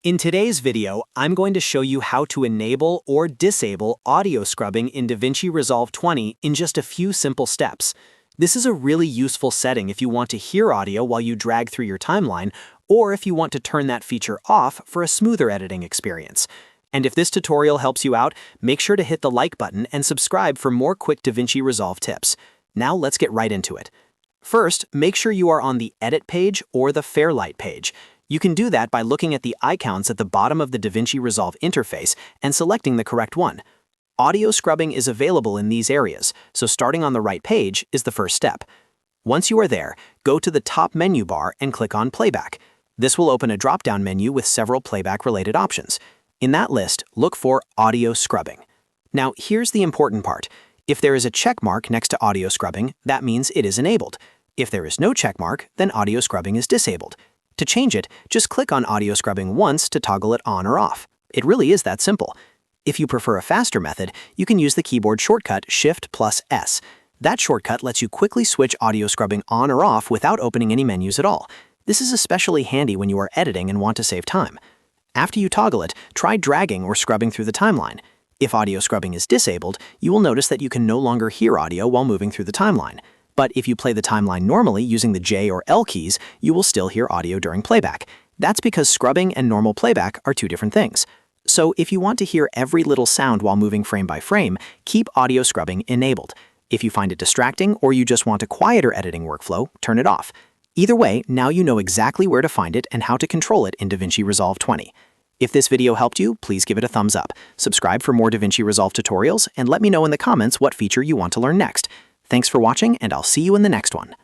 In today's video, I'm going to show you how to enable or disable audio scrubbing in DaVinci Resolve 20 in just a few simple steps. This is a really useful setting if you want to hear audio while you drag through your timeline, or if you want to turn that feature off for a smoother editing experience. And if this tutorial helps you out, make sure to hit the like button and subscribe for more quick DaVinci Resolve tips. Now let's get right into it. First, make sure you are on the Edit page or the Fairlight page. You can do that by looking at the icons at the bottom of the DaVinci Resolve interface and selecting the correct one. Audio scrubbing is available in these areas, so starting on the right page is the first step. Once you are there, go to the top menu bar and click on Playback. This will open a drop-down menu with several playback-related options. In that list, look for Audio Scrubbing. Now, here's the important part. If there is a check mark next to audio scrubbing, that means it is enabled. If there is no check mark, then audio scrubbing is disabled. To change it, just click on audio scrubbing once to toggle it on or off. It really is that simple. If you prefer a faster method, you can use the keyboard shortcut Shift+S. That shortcut lets you quickly switch audio scrubbing on or off without opening any menus at all. This is especially handy when you are editing and want to save time. After you toggle it, try dragging or scrubbing through the timeline. If audio scrubbing is disabled, you will notice that you can no longer hear audio while moving through the timeline. But if you play the timeline normally using the J or L keys, you will still hear audio during playback. That's because scrubbing and normal playback are two different things. So if you want to hear every little sound while moving frame by frame, keep audio scrubbing enabled. If you find it distracting or you just want a quieter editing workflow, turn it off. Either way, now you know exactly where to find it and how to control it in DaVinci Resolve 20. If this video helped you, please give it a thumbs up. Subscribe for more DaVinci Resolve tutorials, and let me know in the comments what feature you want to learn next. Thanks for watching, and I'll see you in the next one.